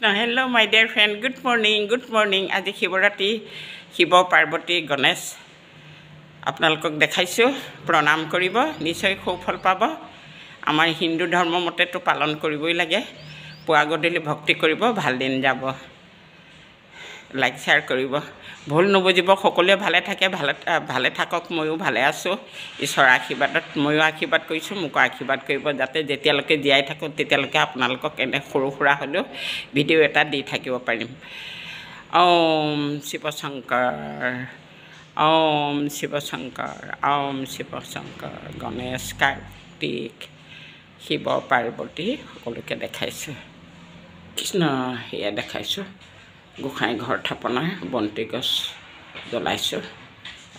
Hello, my dear friend. Good morning. Good morning. আজি শিৱৰাত্ৰি শিৱ পাৰ্বতী গণেশ আপোনালোকক দেখাইছোঁ প্ৰণাম কৰিব নিশ্চয় সুফল পাব আমাৰ হিন্দু ধৰ্ম মতেতো পালন কৰিবই লাগে পুৱা গধূলি ভক্তি কৰিব ভাল দিন যাব লাইক শেয়াৰ কৰিব ভুল নবুজিব সকলোৱে ভালে থাকে ভালে থাকক ময়ো ভালে আছোঁ ঈশ্বৰৰ আশীৰ্বাদত ময়ো আশীৰ্বাদ কৰিছোঁ মোক আশীৰ্বাদ কৰিব যাতে যেতিয়ালৈকে জীয়াই থাকোঁ তেতিয়ালৈকে আপোনালোকক এনে সৰু সুৰা হ'লেও ভিডিঅ' এটা দি থাকিব পাৰিম ওম শিৱ শংকৰ গণেশ কাৰ্তিক শিৱ পাৰ্বতী সকলোকে দেখাইছোঁ কৃষ্ণ সেয়া দেখাইছোঁ গোসাঁই ঘৰ থাপনাৰ বন্তি গছ জ্বলাইছোঁ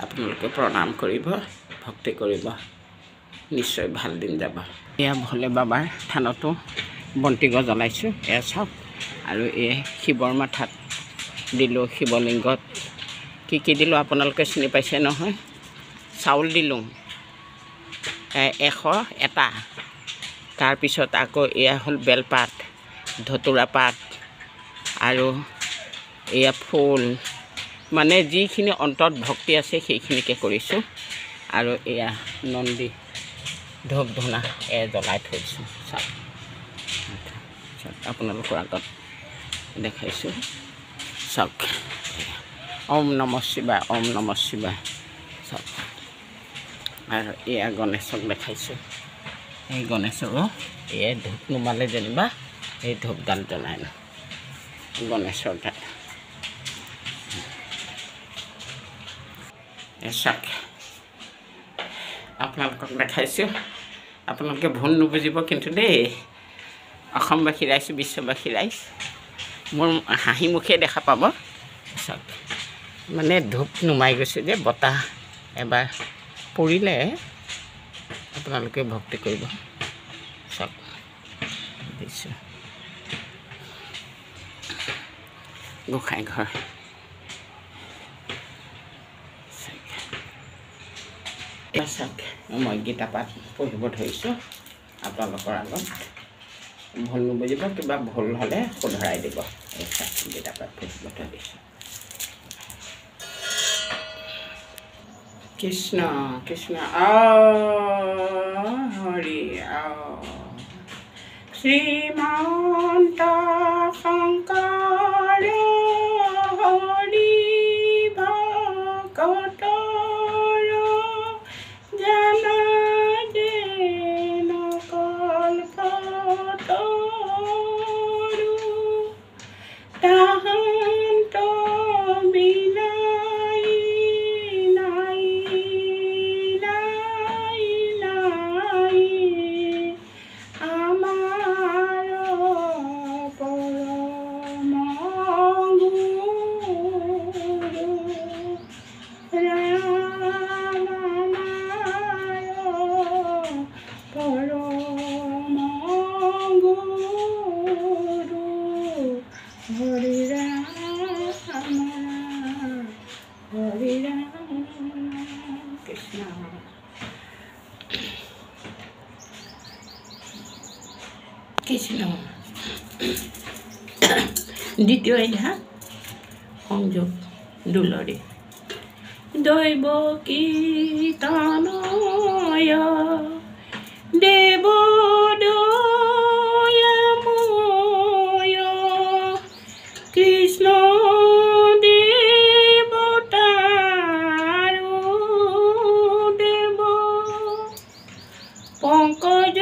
আপোনালোকে প্ৰণাম কৰিব ভক্তি কৰিব নিশ্চয় ভাল দিন যাব এয়া ভোলে বাবাৰ থানতো বন্তি গছ জ্বলাইছোঁ এয়া চাওক আৰু এই শিৱৰ মাথাত দিলোঁ শিৱলিংগত কি দিলোঁ আপোনালোকে চিনি পাইছে নহয় চাউল দিলোঁ 100 এটা তাৰপিছত আকৌ এয়া হ'ল বেলপাত ধতুৰা পাত আৰু এয়া ফুল মানে যিখিনি অন্তত ভক্তি আছে সেইখিনিকে কৰিছোঁ আৰু এয়া নন্দী ধূপ ধূনা জ্বলাই থৈছোঁ চাওক আপোনালোকৰ আগত দেখাইছোঁ চাওক ওম নমঃ শিৱায় চাওক আৰু এয়া গণেশক দেখাইছোঁ এই গণেশৰো এয়া ধূপ নুমালে যেনিবা এই ধূপডাল জ্বলাই ন গণেশৰ তাত চাওক আপোনালোকক দেখাইছোঁ আপোনালোকে ভুল নুবুজিব কিন্তু দেই অসমবাসী ৰাইজ বিশ্ববাসী ৰাইজ মোৰ হাঁহি মুখে দেখা পাব চাওক মানে ধূপ নুমাই গৈছে যে বতাহ এবাৰ পৰিলে আপোনালোকে ভক্তি কৰিব চাওক দিছোঁ গোসাঁই ঘৰ চাওক মই গীতা পাঠ পঢ়িব ধৰিছোঁ আপোনালোকৰ আগত ভুল নুবুজিব কিবা ভুল হ'লে শুধৰাই দিব এই চাওক গীতা পাঠ পঢ়িব ধৰিছোঁ কৃষ্ণ কৃষ্ণ হৰি শ্ৰীমন্ত শংকৰ হৰি ভকত কৃষ্ণ দ্বিতীয় অধ্যায় সংযোগ দুলৰি দৈৱ কীৰ্তনয় দেৱ দয়াময় কৃষ্ণ দেৱতাৰ দেৱ পংকজ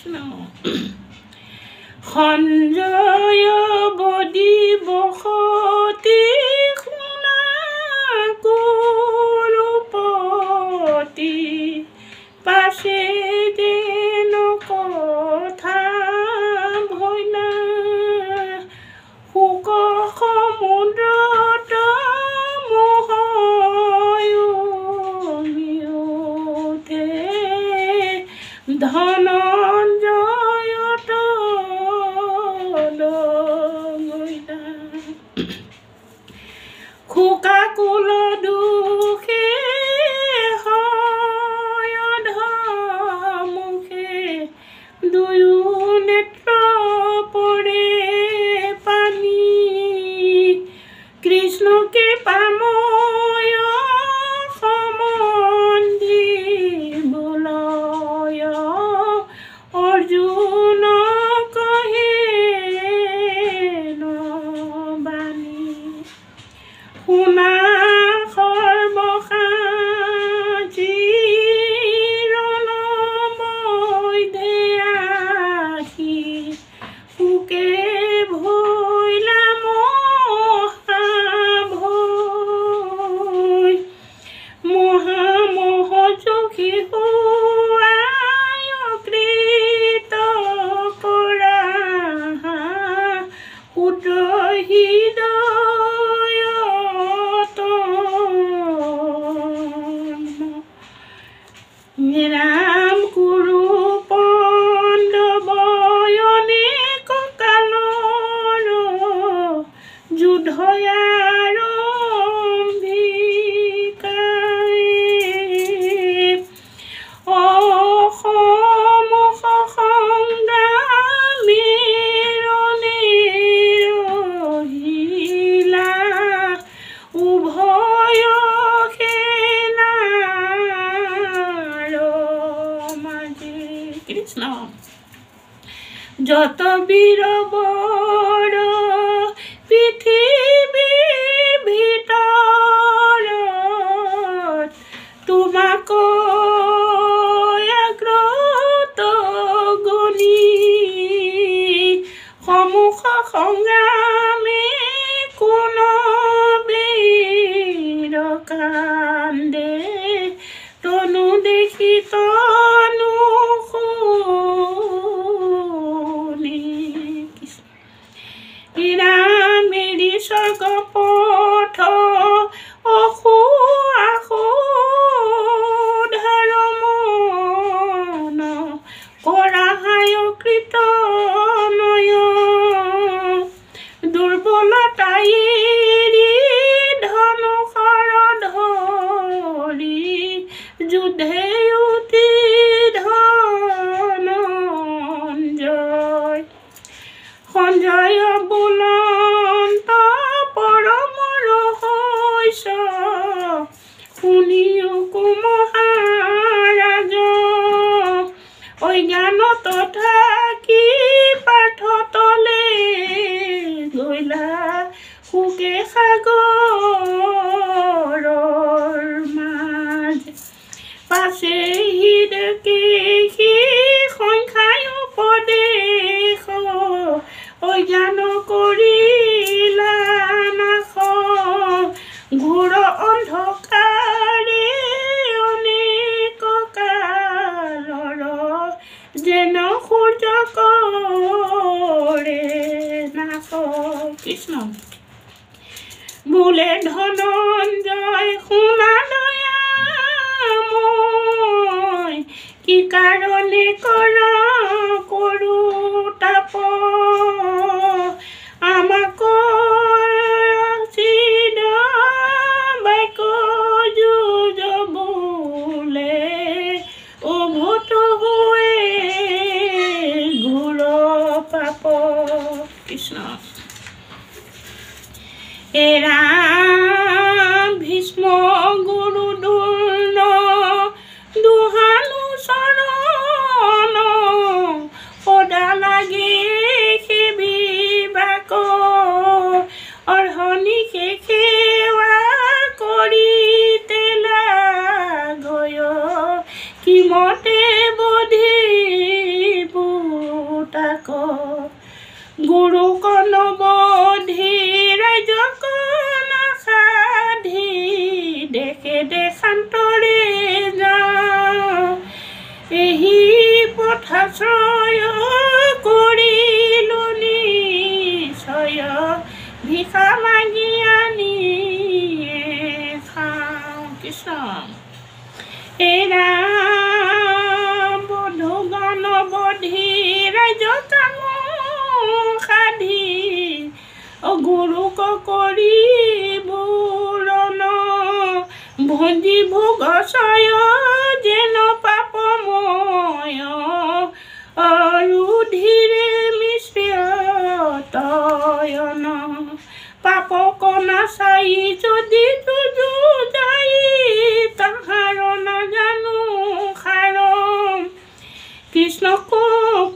No. হৃদয়ত নিৰাম কুৰু পণ্ডবয়নে ককালৰ যুদ্ধয়াৰ যত বীৰবৰ পৃথিৱীৰ ভিতৰত তোমাক আগ্ৰত গণি সমুখ সংগ্ৰামে কোন বীৰ কান্দে তনু দেখি তনু মেৰি স্বৰ্গ পথ অসু আসু ধৰ্মন কৰা হায় কৃতনয় দুৰ্বলতাই ধনুষৰ ধৰি যুদ্ধে উঠি ধনঞ্জয় সঞ্জয় বুলন্ত পৰমৰ হৈছ শুনিও কুমহাৰাজ অজ্ঞানত থাকি পাৰ্থ তলে গৈলা সুকে সাগৰৰ মাজ পাছে হৃদকে সি সংখ্যায় উপদেশ অজ্ঞান কৰিলা নাশ ঘোৰ অন্ধকাৰে অনেক কালৰ যেন সূৰ্য কৰে নাশ কৃষ্ণ বোলে ধনঞ্জয় শুনা দয়া মই কি কাৰণে কৰা কৰো তাপ আমাক চিদ বাক্য যুঁজ বোলে উভত হৈ ঘোৰ পাপ কৃষ্ণ এৰা ভীষ্ম গুৰু দুৰ্ণ দুহানু চৰণ সদা লাগে সেবিবাক অৰ্হনি সেৱা কৰি তেলা গয় কিমতে বধি পুতাক গুৰুক নবধি ৰাজ্যক নাসাধি দেশে দেশান্তৰে যাওঁ এহি পথাশ্ৰয় কৰিলো নিশ্চয় ভিক্ষা মাগি আনি খাওঁ কৃষ্ণ এৰা বধুগণ বধি ৰাজ্য কাম সাধি গুৰুক কৰি বুৰণ ভঞ্জি ভোগ ছয় যেন পাপময় আৰু ধীৰে মিশ্ৰতয়ন পাপক নাচাই যদি তুজু যাই তাহাৰ নাজানো সাৰ কৃষ্ণক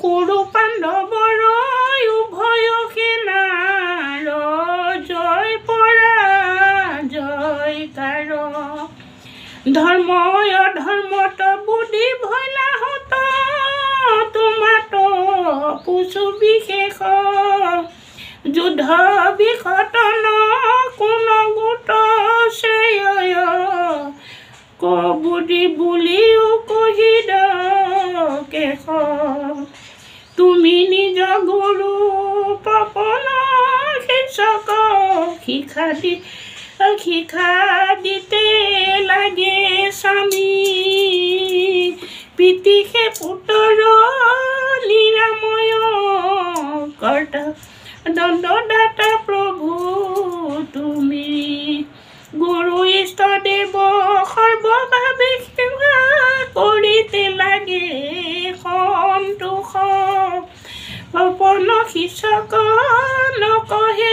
কুৰু পাণ্ডৱৰ উভয় সেনাৰ জয় পৰা জয় কাৰ ধৰ্ময় ধৰ্মত বুদ্ধি ভৈলাহত তোমাত পুছু বিশেষ যুদ্ধ বিঘটন কোন গোট শ্ৰেয় কবুদি বুলিও কহিদ কেশ তুমি নিজ গুৰু পপন শিক্ষকক শিক্ষা দিতে লাগে স্বামী পিতৃষে পুত্ৰ নিৰাময় কৰ্তা দণ্ডদাতা প্ৰভু তুমি গুৰু ইষ্টদেৱ সৰ্বভাৱে সেৱা কৰিতে লাগে সন্তোষ অপন শিক্ষক নকহে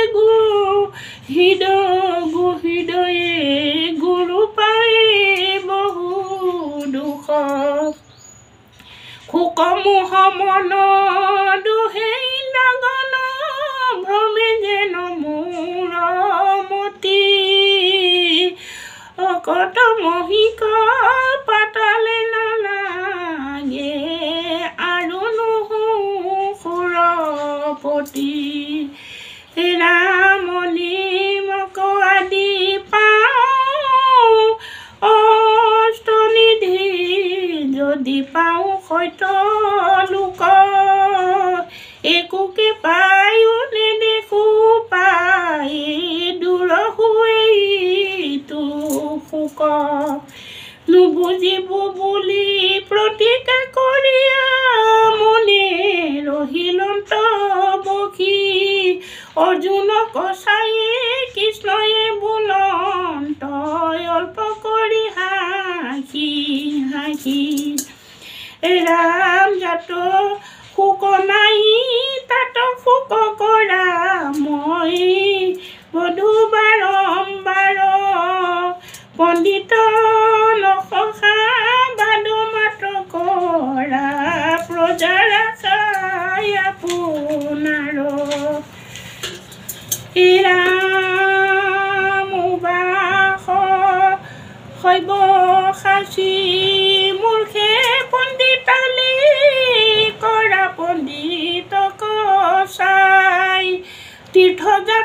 হৃদয়ে গুৰু পায়ে বহু দুখ শোকমোহ মন দুহে লগন ভ্ৰমে যেন মোৰ মতি অকট মহিক পাতালে নালাগে আৰু নুহু সুৰপতি ৰামনিমক আদি পাওঁ অষ্টনিধি যদি পাওঁ সৈত লোক একোকে পায়ো নেদেখো পাই দূৰ হৈতো শোক নুবুজিব বুলি প্ৰতিকা কৰিয়া মনে ৰহিলন্ত বখি অৰ্জুনক চায়ে কৃষ্ণয়ে বুলন্ত অল্প কৰি হাঁহি ৰাম জাত শোক নাই তাত শোক কৰা মই বধূ বাৰম্বাৰ পণ্ডিত নসহা বাদ মাত কৰা প্ৰজাৰ আশাই আপোনাৰ ৰামবাস শৈৱ সাচি মূৰ্খে পণ্ডিতালি কৰা পণ্ডিতক চাই তীৰ্থযাত্ৰা